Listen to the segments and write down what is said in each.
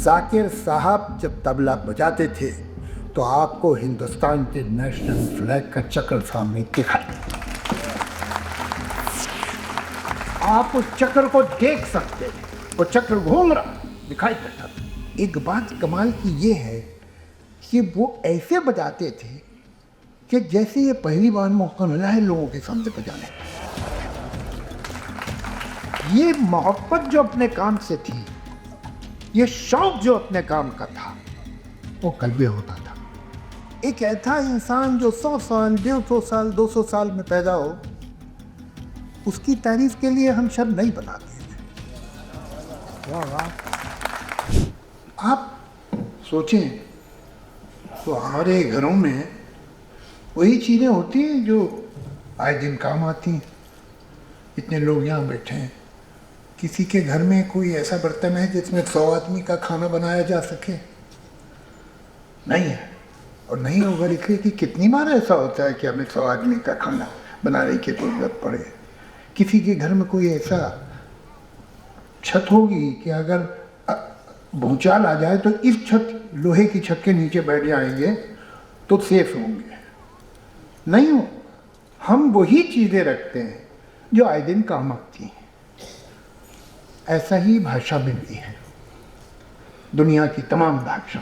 जाकिर साहब जब तबला बजाते थे तो आपको हिंदुस्तान के नेशनल फ्लैग का चक्र सामने दिखाई देता। आप उस चक्र को देख सकते हैं, वो चक्र घूम रहा दिखाई देता था। एक बात कमाल की ये है कि वो ऐसे बजाते थे कि जैसे ये पहली बार मौका मिला है लोगों के सामने बजाने का। ये मोहब्बत जो अपने काम से थी, ये शौक जो अपने काम का था, वो कल्बे होता था। एक ऐसा इंसान जो 100 साल, 150 साल, 200 साल में पैदा हो, उसकी तारीफ के लिए हम शब्द नहीं बनाते थे। वाह वाह। आप सोचें तो हमारे घरों में वही चीज़ें होती हैं जो आए दिन काम आती हैं। इतने लोग यहाँ बैठे हैं, किसी के घर में कोई ऐसा बर्तन है जिसमें 100 आदमी का खाना बनाया जा सके? नहीं है। और नहीं होगा इसलिए कि कितनी बार ऐसा होता है कि हमें 100 आदमी का खाना बनाने की जरूरत पड़े। किसी के घर में कोई ऐसा छत होगी कि अगर भूचाल आ जाए तो इस छत, लोहे की छत के नीचे बैठ जाएंगे तो सेफ होंगे। नहीं हो, हम वही चीज़ें रखते हैं जो आए दिन काम आती हैं। ऐसा ही भाषा में भी है। दुनिया की तमाम भाषा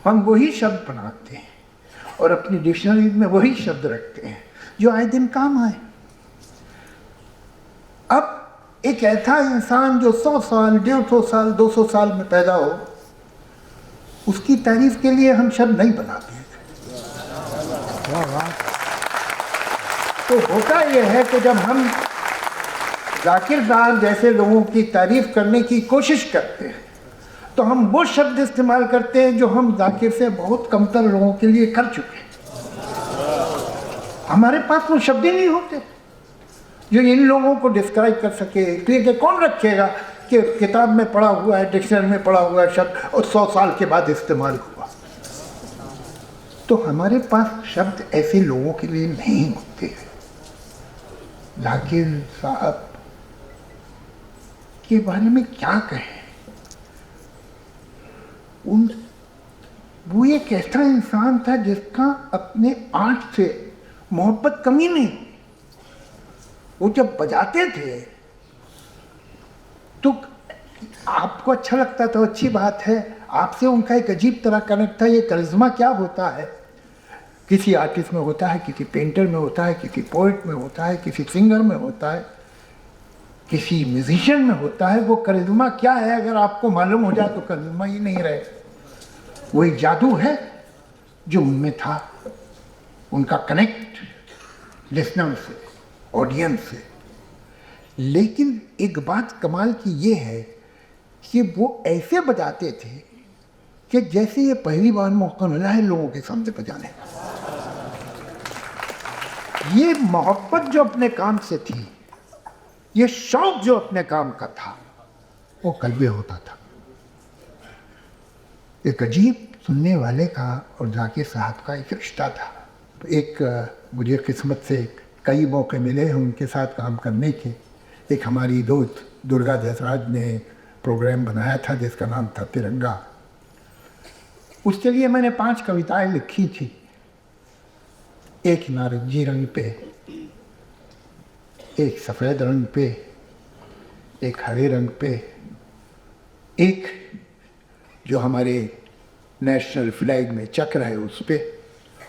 हम वही शब्द बनाते हैं और अपनी डिक्शनरी में वही शब्द रखते हैं जो आए दिन काम आए। अब एक ऐसा इंसान जो 100 साल, 150 साल, 200 साल में पैदा हो, उसकी तारीफ के लिए हम शब्द नहीं बनाते हैं। तो होता यह है कि जब हम जाकिर साहब जैसे लोगों की तारीफ करने की कोशिश करते हैं तो हम वो शब्द इस्तेमाल करते हैं जो हम जाकिर से बहुत कमतर लोगों के लिए कर चुके हैं। हमारे पास वो शब्द ही नहीं होते जो इन लोगों को डिस्क्राइब कर सके। इसलिए कि कौन रखेगा कि किताब में पढ़ा हुआ है, डिक्शनरी में पढ़ा हुआ है शब्द और 100 साल के बाद इस्तेमाल हुआ। तो हमारे पास शब्द ऐसे लोगों के लिए नहीं होते। जाकिर साहब के बारे में क्या कहें? वो एक ऐसा इंसान था जिसका अपने आर्ट से मोहब्बत कमी नहीं। वो जब बजाते थे तो आपको अच्छा लगता था, अच्छी बात है। आपसे उनका एक अजीब तरह कनेक्ट था। ये करिश्मा क्या होता है, किसी आर्टिस्ट में होता है, किसी पेंटर में होता है, किसी पोइट में होता है, किसी सिंगर में होता है, किसी म्यूजिशियन में होता है। वो करिश्मा क्या है, अगर आपको मालूम हो जाए तो करिश्मा ही नहीं रहे। वही जादू है जो उनमें था, उनका कनेक्ट लिसनर से, ऑडियंस से। लेकिन एक बात कमाल की ये है कि वो ऐसे बजाते थे कि जैसे ये पहली बार मौका मिला है लोगों के सामने बजाने का। ये मोहब्बत जो अपने काम से थी, ये शौक जो अपने काम का था, वो कल्बे होता था। एक अजीब सुनने वाले का और जाकिर साहब का एक रिश्ता था। एक मुझे किस्मत से कई मौके मिले हैं उनके साथ काम करने के। एक हमारी दोस्त दुर्गा जसराज ने प्रोग्राम बनाया था जिसका नाम था तिरंगा। उसके लिए मैंने 5 कविताएं लिखी थी। एक नारंगी रंग पे, एक सफ़ेद रंग पे, एक हरे रंग पे, एक जो हमारे नेशनल फ्लैग में चक्र है उस पे,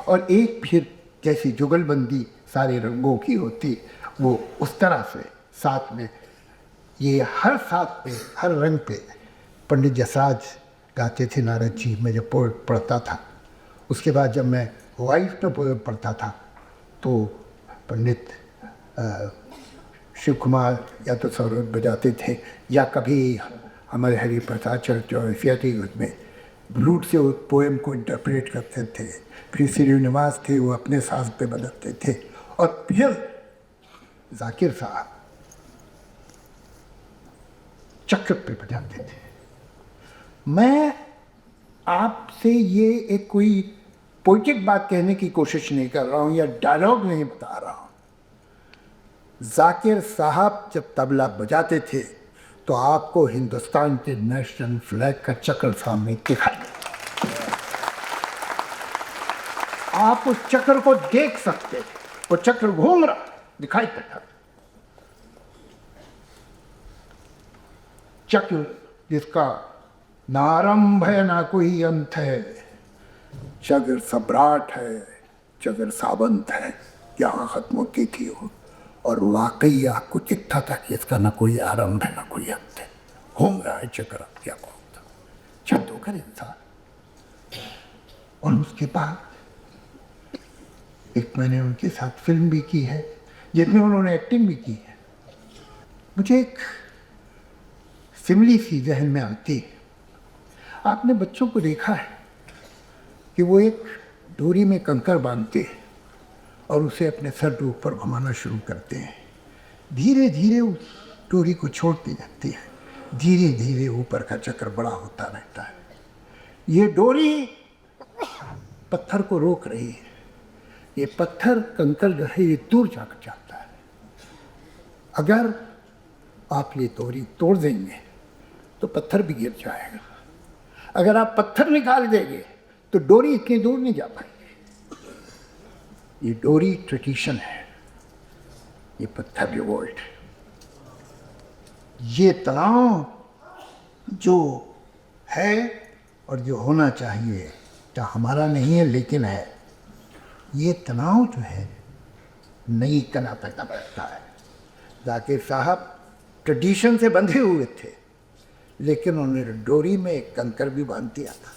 और एक फिर जैसी जुगलबंदी सारे रंगों की होती वो उस तरह से साथ में। ये हर साथ पे, हर रंग पे पंडित जसराज गाते थे नारद जी। मैं जब पोएम पढ़ता था, उसके बाद जब मैं वाइफ पे पोएम पढ़ता था तो पंडित शिव कुमार या तो सरोद बजाते थे या कभी हमारे हरि प्रसाद चर्च और थी उसमें ब्लूट से उस पोएम को इंटरप्रेट करते थे। फिर श्रीनिवास थे, वो अपने साज पे बदलते थे, और फिर जाकिर साहब चक्र पे बजाते थे। मैं आपसे ये एक कोई पोइटिक बात कहने की कोशिश नहीं कर रहा हूँ या डायलॉग नहीं बता रहा हूँ। जाकिर साहब जब तबला बजाते थे तो आपको हिंदुस्तान के नेशनल फ्लैग का चक्र सामने दिखाई देगा। आप उस चक्र को देख सकते हैं, वो चक्र घूम रहा दिखाई देता। चक्र जिसका ना आरंभ है ना कोई अंत है, चक्र सम्राट है, चक्र सावंत है, यहाँ खत्म होती थी वो। और वाकई आपको दिखता था कि इसका ना कोई आरंभ है ना कोई अंत है, घूम रहा है चक्र। क्या बहुत छत होकर इंसान। और उसके बाद एक मैंने उनके साथ फिल्म भी की है जिसमें उन्होंने एक्टिंग भी की है। मुझे एक सिमली सी जहन में आती है। आपने बच्चों को देखा है कि वो एक डोरी में कंकर बांधते हैं और उसे अपने सर के ऊपर घुमाना शुरू करते हैं। धीरे धीरे उस डोरी को छोड़ती जाती है, धीरे धीरे ऊपर का चक्र बड़ा होता रहता है। ये डोरी पत्थर को रोक रही है। ये पत्थर कंकर जो है ये दूर जाकर जाता है। अगर आप ये डोरी तोड़ देंगे तो पत्थर भी गिर जाएगा। अगर आप पत्थर निकाल देंगे तो डोरी इतनी दूर नहीं जा पाएगी। ये डोरी ट्रेडिशन है, ये पत्थर रिवोल्ट। ये तनाव जो है और जो होना चाहिए, जो हमारा नहीं है लेकिन है, ये तनाव जो है नई कला पैदा करता है। जाकिर साहब ट्रेडिशन से बंधे हुए थे, लेकिन उन्होंने डोरी में एक कंकर भी बांध दिया था।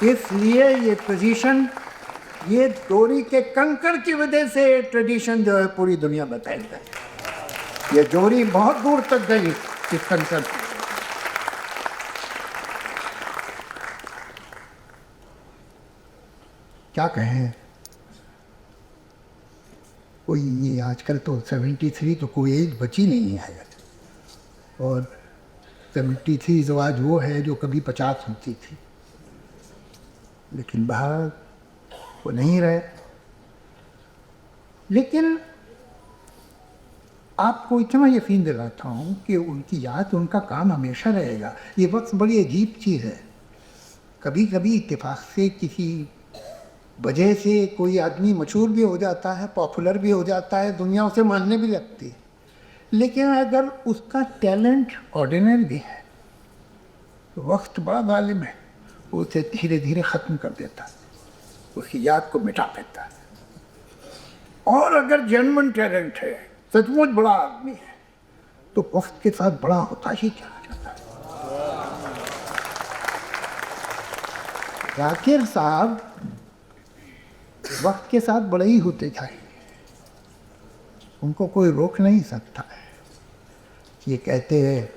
इसलिए ये पोजीशन, ये डोरी के कंकर की वजह से ट्रेडिशन जो है पूरी दुनिया में फैल गई। ये डोरी बहुत दूर तक गई इस कंकर की। क्या कहें, कोई ये आजकल तो 73 तो कोई एज बची नहीं है। और 73 तो आज वो है जो कभी 50 होती थी, लेकिन बाहर वो नहीं रहे। लेकिन आपको इतना यकीन दिलाता हूँ कि उनकी याद, उनका काम हमेशा रहेगा। ये वक्त बड़ी अजीब चीज़ है। कभी कभी इत्तेफाक से किसी वजह से कोई आदमी मशहूर भी हो जाता है, पॉपुलर भी हो जाता है, दुनिया उसे मानने भी लगती है। लेकिन अगर उसका टैलेंट ऑर्डिनरी भी है तो वक्त बड़ा जालिम है, उसे धीरे धीरे ख़त्म कर देता है, उसकी याद को मिटा देता है। और अगर जेन्युइन टैलेंट है, सचमुच बड़ा आदमी है, तो वक्त के साथ बड़ा होता ही चला जाता है। जाकिर साहब वक्त के साथ बड़े ही होते जाएंगे, उनको कोई रोक नहीं सकता है। ये कहते हैं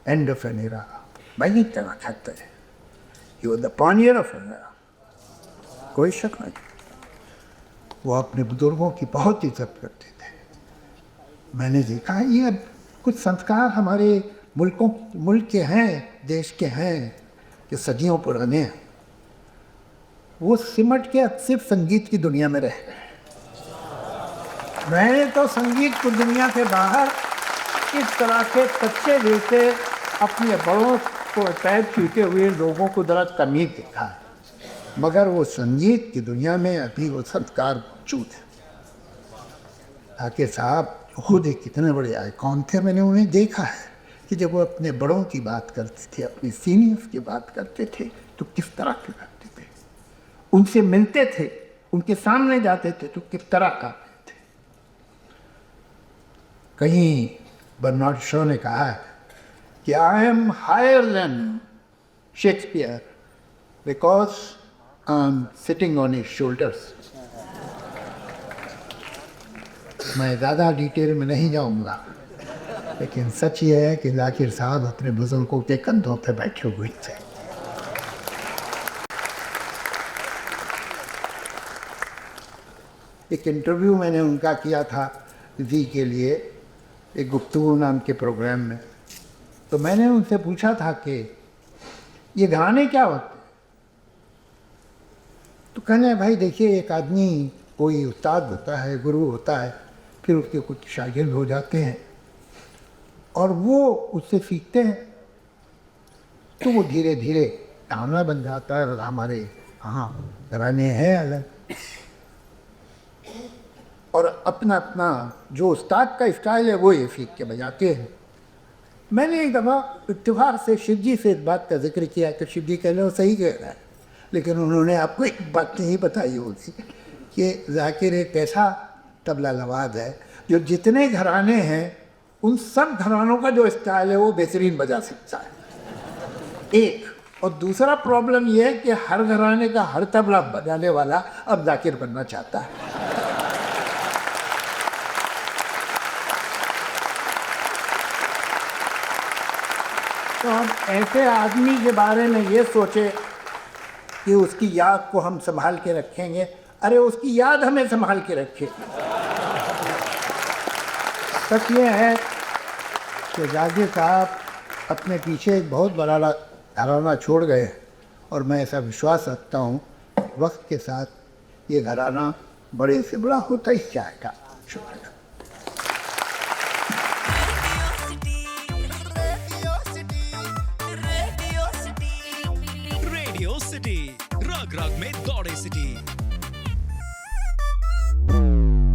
एंड ऑफ एन एरा, मैं नहीं कहना चाहता है, ये द पानियर ऑफ एन एरा, कोई शक नहीं। वो अपने बुजुर्गों की बहुत इज्जत करते थे। मैंने देखा है ये कुछ संस्कार हमारे मुल्क के हैं, देश के हैं, जो सदियों पुराने हैं, वो सिमट के अब सिर्फ संगीत की दुनिया में रह गए। मैंने तो संगीत की दुनिया के बाहर इस तरह के कच्चे दिल से अपने बड़ों को पैर छूते हुए लोगों को जरा तमीज़ देखा है, मगर वो संगीत की दुनिया में अभी वो संस्कार मौजूद है। जाकिर साहब खुद एक कितने बड़े आइकॉन थे। मैंने उन्हें देखा है कि जब वो अपने बड़ों की बात करते थे, अपने सीनियर्स की बात करते थे, तो किस तरह के करते थे। उनसे मिलते थे, उनके सामने जाते थे तो किस तरह का थे। कहीं बर्नार्ड शॉ ने कहा है कि I am higher than Shakespeare because I am sitting on his shoulders. मैं ज़्यादा डिटेल में नहीं जाऊंगा, लेकिन सच ये है कि जाकिर साहब अपने बुजुर्गों के कंधों पर बैठे हुए थे। एक इंटरव्यू मैंने उनका किया था जी के लिए, एक गुफ्तगू नाम के प्रोग्राम में। तो मैंने उनसे पूछा था कि ये गाने क्या होते हैं। तो कहने भाई देखिए, एक आदमी कोई उस्ताद होता है, गुरु होता है, फिर उसके कुछ शागिर्द हो जाते हैं, और वो उससे सीखते हैं, तो वो धीरे धीरे गाना बन जाता है। हमारे हाँ घराने हैं अलग, और अपना अपना जो उस्ताद का स्टाइल है वो ये सीख के बजाते हैं। मैंने एक दफ़ा इत्तेफाक से शिव जी से इस बात का जिक्र किया तो शिव जी कह रहे हो सही कह रहा है, लेकिन उन्होंने आपको एक बात नहीं बताई होगी कि जाकिर एक ऐसा तबला नवाज है जो जितने घराने हैं उन सब घरानों का जो स्टाइल है वो बेहतरीन बजा सकता है, एक। और दूसरा प्रॉब्लम ये है कि हर घराने का हर तबला बजाने वाला अब जाकिर बनना चाहता है। तो हम ऐसे आदमी के बारे में ये सोचे कि उसकी याद को हम संभाल के रखेंगे, अरे उसकी याद हमें संभाल के रखे। सच ये है कि जाकिर साहब अपने पीछे एक बहुत बड़ा घराना छोड़ गए, और मैं ऐसा विश्वास रखता हूँ वक्त के साथ ये घराना बड़े से बड़ा होता ही जाएगा। शुक्रिया। रेडियो सिटी रग रग में दौड़े सिटी।